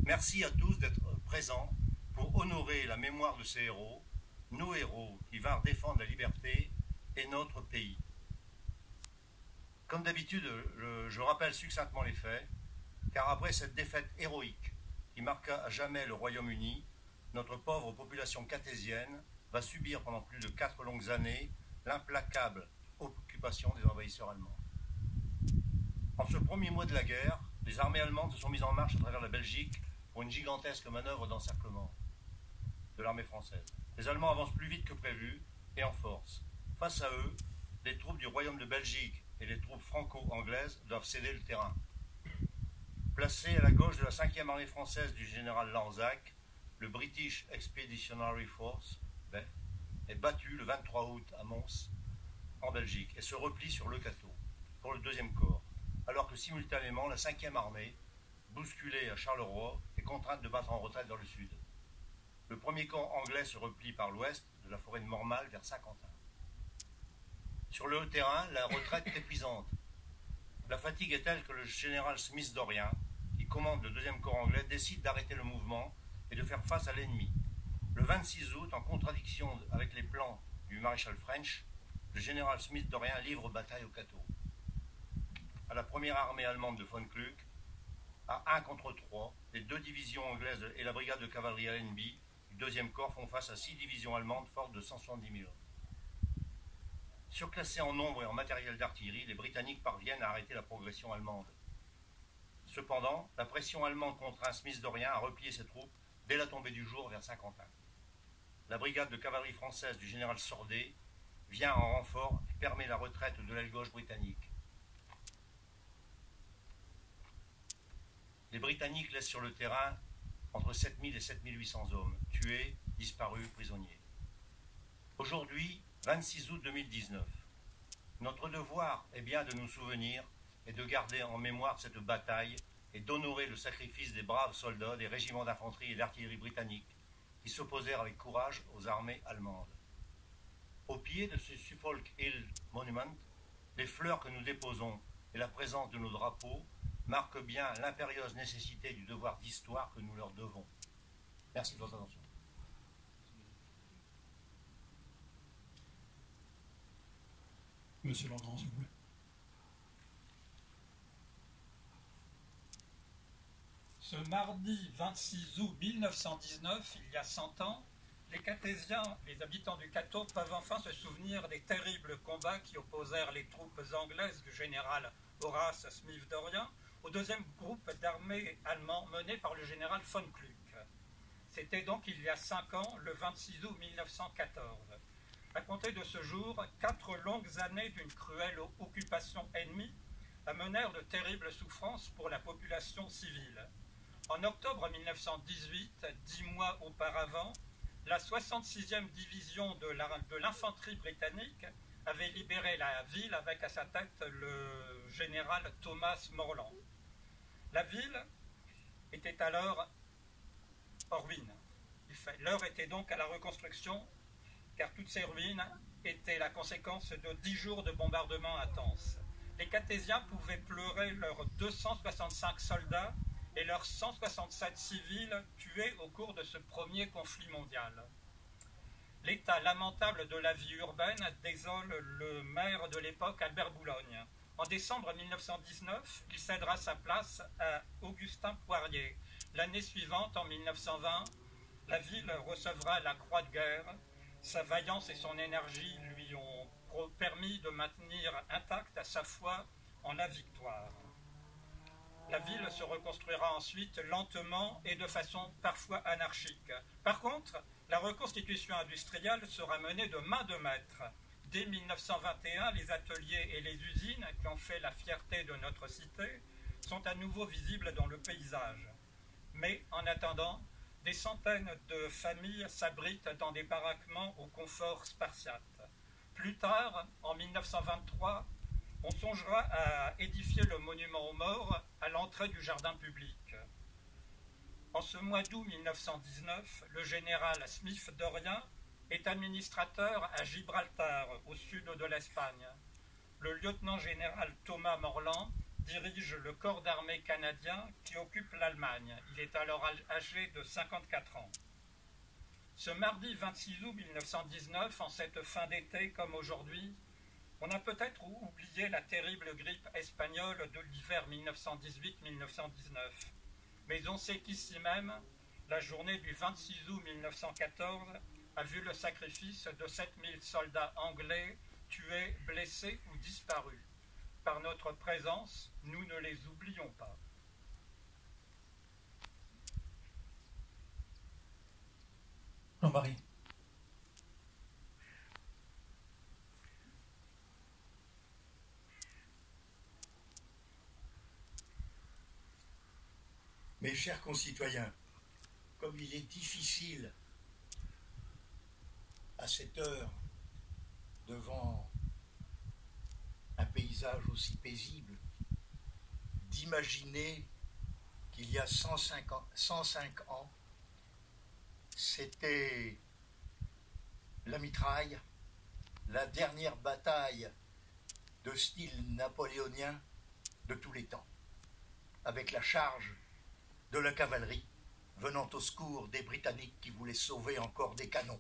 Merci à tous d'être présents pour honorer la mémoire de ces héros, nos héros qui vinrent défendre la liberté et notre pays. Comme d'habitude, je rappelle succinctement les faits, car après cette défaite héroïque qui marqua à jamais le Royaume-Uni, notre pauvre population cartésienne va subir pendant plus de 4 longues années l'implacable occupation des envahisseurs allemands. En ce premier mois de la guerre, les armées allemandes se sont mises en marche à travers la Belgique pour une gigantesque manœuvre d'encerclement de l'armée française. Les Allemands avancent plus vite que prévu et en force. Face à eux, les troupes du Royaume de Belgique et les troupes franco-anglaises doivent céder le terrain. Placé à la gauche de la 5e armée française du général Lanzac, le British Expeditionary Force, BEF, est battu le 23 août à Mons, en Belgique, et se replie sur Le Cateau, pour le 2e corps, alors que simultanément la 5e armée, bousculée à Charleroi, est contrainte de battre en retraite vers le sud. Le premier corps anglais se replie par l'ouest, de la forêt de Mormal vers Saint-Quentin. Sur le terrain, la retraite est épuisante. La fatigue est telle que le général Smith Dorrien, qui commande le 2e corps anglais, décide d'arrêter le mouvement et de faire face à l'ennemi. Le 26 août, en contradiction avec les plans du maréchal French, le général Smith Dorrien livre bataille au Cateau. À la première armée allemande de von Kluck, à 1 contre 3, les 2 divisions anglaises et la brigade de cavalerie Allenby du 2e corps font face à 6 divisions allemandes fortes de 170 000 hommes. Surclassés en nombre et en matériel d'artillerie, les Britanniques parviennent à arrêter la progression allemande. Cependant, la pression allemande contraint Smith Dorrien à replier ses troupes dès la tombée du jour vers Saint-Quentin. La brigade de cavalerie française du général Sordet vient en renfort et permet la retraite de l'aile gauche britannique. Les Britanniques laissent sur le terrain entre 7000 et 7800 hommes, tués, disparus, prisonniers. Aujourd'hui, 26 août 2019, notre devoir est bien de nous souvenir et de garder en mémoire cette bataille et d'honorer le sacrifice des braves soldats des régiments d'infanterie et d'artillerie britanniques qui s'opposèrent avec courage aux armées allemandes. Au pied de ce Suffolk Hill Monument, les fleurs que nous déposons et la présence de nos drapeaux marquent bien l'impérieuse nécessité du devoir d'histoire que nous leur devons. Merci de votre attention. Monsieur Langrand, s'il vous plaît. Ce mardi 26 août 1919, il y a 100 ans, les Cartésiens, les habitants du Cateau, peuvent enfin se souvenir des terribles combats qui opposèrent les troupes anglaises du général Horace Smith Dorrien au 2e groupe d'armées allemands mené par le général von Kluck. C'était donc il y a 5 ans, le 26 août 1914. À compter de ce jour, 4 longues années d'une cruelle occupation ennemie amenèrent de terribles souffrances pour la population civile. En octobre 1918, 10 mois auparavant, la 66e division de l'infanterie britannique avait libéré la ville avec à sa tête le général Thomas Morland. La ville était alors en ruine. L'heure était donc à la reconstruction, car toutes ces ruines étaient la conséquence de 10 jours de bombardements intenses. Les Cartésiens pouvaient pleurer leurs 265 soldats et leurs 167 civils tués au cours de ce premier conflit mondial. L'état lamentable de la vie urbaine désole le maire de l'époque, Albert Boulogne. En décembre 1919, il cédera sa place à Augustin Poirier. L'année suivante, en 1920, la ville recevra la Croix de guerre. Sa vaillance et son énergie lui ont permis de maintenir intacte sa foi en la victoire. La ville se reconstruira ensuite lentement et de façon parfois anarchique. Par contre, la reconstitution industrielle sera menée de main de maître. Dès 1921, les ateliers et les usines qui ont fait la fierté de notre cité sont à nouveau visibles dans le paysage. Mais en attendant, des centaines de familles s'abritent dans des baraquements au confort spartiate. Plus tard, en 1923, on songera à édifier le monument aux morts à l'entrée du jardin public. En ce mois d'août 1919, le général Smith Dorrien est administrateur à Gibraltar, au sud de l'Espagne. Le lieutenant-général Thomas Morland dirige le corps d'armée canadien qui occupe l'Allemagne. Il est alors âgé de 54 ans. Ce mardi 26 août 1919, en cette fin d'été comme aujourd'hui, on a peut-être oublié la terrible grippe espagnole de l'hiver 1918-1919. Mais on sait qu'ici même, la journée du 26 août 1914 a vu le sacrifice de 7000 soldats anglais tués, blessés ou disparus. Par notre présence, nous ne les oublions pas. Jean-Marie. Mes chers concitoyens, comme il est difficile à cette heure, devant un paysage aussi paisible, d'imaginer qu'il y a 105 ans, c'était la mitraille, la dernière bataille de style napoléonien de tous les temps, avec la charge de la cavalerie venant au secours des Britanniques qui voulaient sauver encore des canons,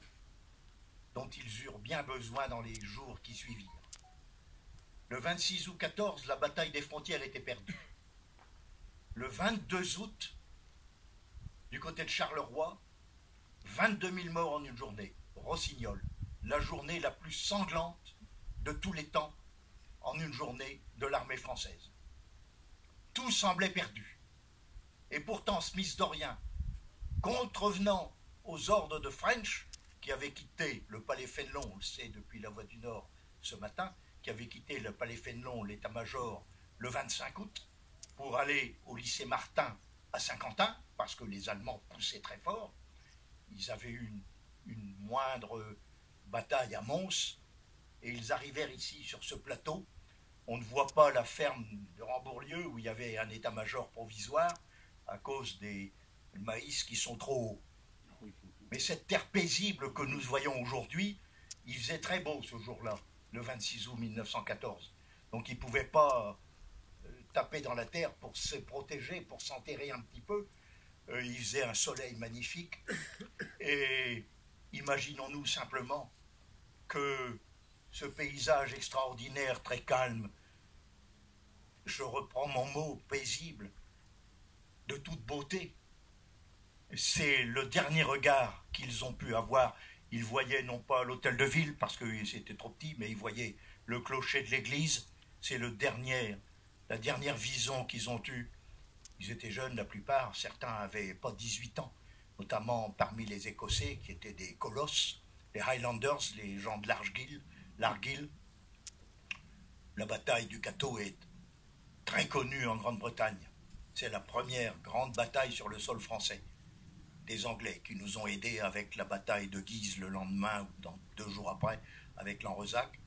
dont ils eurent bien besoin dans les jours qui suivirent. Le 26 août 14, la bataille des frontières était perdue. Le 22 août, du côté de Charleroi, 22 000 morts en une journée. Rossignol, la journée la plus sanglante de tous les temps en une journée de l'armée française. Tout semblait perdu. Et pourtant, Smith Dorrien, contrevenant aux ordres de French, qui avait quitté le palais Fénelon, on le sait depuis la Voie du Nord ce matin, qui avait quitté le palais Fénelon, l'état-major, le 25 août, pour aller au lycée Martin à Saint-Quentin, parce que les Allemands poussaient très fort. Ils avaient eu une moindre bataille à Mons, et ils arrivèrent ici sur ce plateau. On ne voit pas la ferme de Rambouillet où il y avait un état-major provisoire à cause des maïs qui sont trop hauts. Mais cette terre paisible que nous voyons aujourd'hui, il faisait très beau ce jour-là, le 26 août 1914. Donc ils ne pouvaient pas taper dans la terre pour se protéger, pour s'enterrer un petit peu. Il faisait un soleil magnifique. Et imaginons-nous simplement que ce paysage extraordinaire, très calme, je reprends mon mot, paisible, de toute beauté, c'est le dernier regard qu'ils ont pu avoir. Ils voyaient non pas l'hôtel de ville, parce que c'était trop petit, mais ils voyaient le clocher de l'église. C'est la dernière vision qu'ils ont eue. Ils étaient jeunes, la plupart. Certains n'avaient pas 18 ans, notamment parmi les Écossais, qui étaient des colosses, les Highlanders, les gens de l'Argyll. La bataille du Cateau est très connue en Grande-Bretagne. C'est la première grande bataille sur le sol français. Des Anglais qui nous ont aidés avec la bataille de Guise le lendemain ou 2 jours après avec Lanrezac.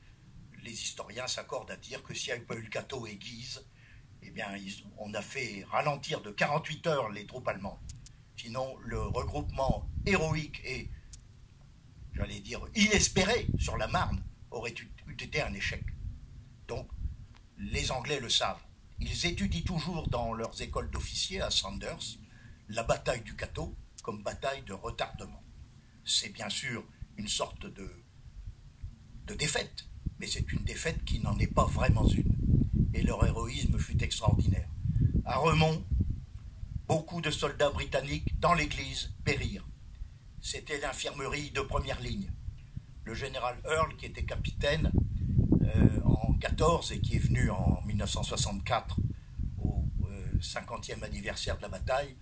Les historiens s'accordent à dire que s'il n'y avait pas eu le Cateau et Guise, eh bien, on a fait ralentir de 48 heures les troupes allemandes. Sinon, le regroupement héroïque et, j'allais dire, inespéré sur la Marne aurait eu été un échec. Donc, les Anglais le savent. Ils étudient toujours dans leurs écoles d'officiers à Sandhurst la bataille du Cateau comme bataille de retardement. C'est bien sûr une sorte de défaite, mais c'est une défaite qui n'en est pas vraiment une. Et leur héroïsme fut extraordinaire. À Remont, beaucoup de soldats britanniques dans l'église périrent. C'était l'infirmerie de première ligne. Le général Earl, qui était capitaine en 14 et qui est venu en 1964 au 50e anniversaire de la bataille,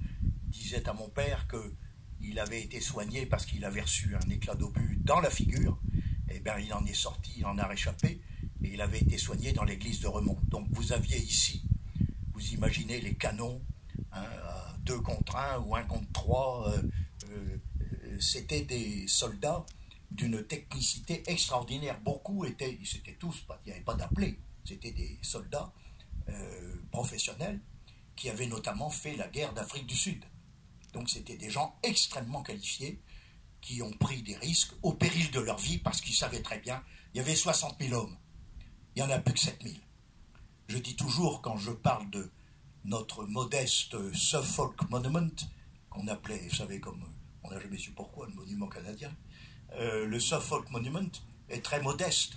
disait à mon père qu'il avait été soigné parce qu'il avait reçu un éclat d'obus dans la figure. Eh bien, il en est sorti, il en a réchappé, et il avait été soigné dans l'église de Remont. Donc vous aviez ici, vous imaginez les canons, hein, à 2 contre 1 ou 1 contre 3, c'était des soldats d'une technicité extraordinaire. Beaucoup étaient, c'était tous, il n'y avait pas d'appelés, c'était des soldats professionnels qui avaient notamment fait la guerre d'Afrique du Sud. Donc c'était des gens extrêmement qualifiés qui ont pris des risques au péril de leur vie parce qu'ils savaient très bien, il y avait 60 000 hommes, il n'y en a plus que 7 000. Je dis toujours, quand je parle de notre modeste Suffolk Monument, qu'on appelait, vous savez, comme on n'a jamais su pourquoi, le monument canadien, le Suffolk Monument est très modeste,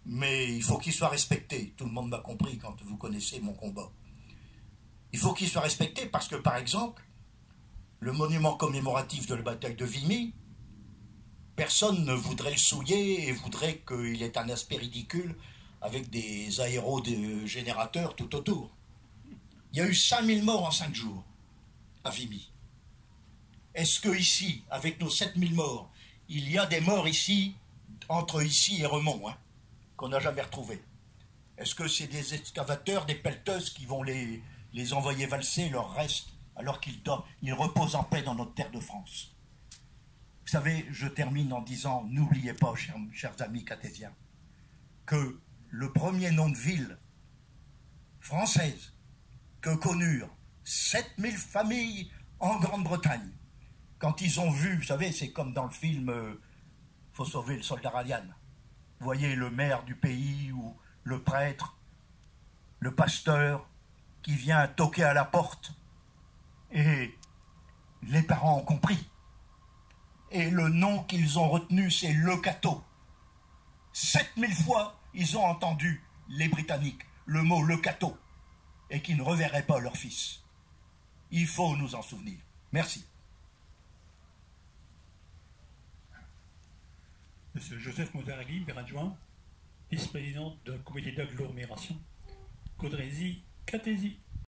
mais il faut qu'il soit respecté. Tout le monde m'a compris quand vous connaissez mon combat. Il faut qu'il soit respecté parce que, par exemple, le monument commémoratif de la bataille de Vimy, personne ne voudrait le souiller et voudrait qu'il ait un aspect ridicule avec des aérogénérateurs tout autour. Il y a eu 5000 morts en 5 jours à Vimy. Est-ce que ici, avec nos 7000 morts, il y a des morts ici, entre ici et Remont, hein, qu'on n'a jamais retrouvés? Est-ce que c'est des excavateurs, des pelleteuses qui vont les envoyer valser leurs restes alors qu'ils reposent en paix dans notre terre de France? Vous savez, je termine en disant, n'oubliez pas, chers amis cartésiens, que le premier nom de ville française que connurent 7000 familles en Grande-Bretagne, quand ils ont vu, vous savez, c'est comme dans le film Faut sauver le soldat Ryan. Vous voyez le maire du pays ou le prêtre, le pasteur qui vient toquer à la porte. Et les parents ont compris. Et le nom qu'ils ont retenu, c'est Le Cateau. 7000 fois, ils ont entendu, les Britanniques, le mot Le Cateau, et qu'ils ne reverraient pas leur fils. Il faut nous en souvenir. Merci. Monsieur Joseph Modarelli, maire adjoint, vice-président du comité d'agglomération Caudrésie-Catésie.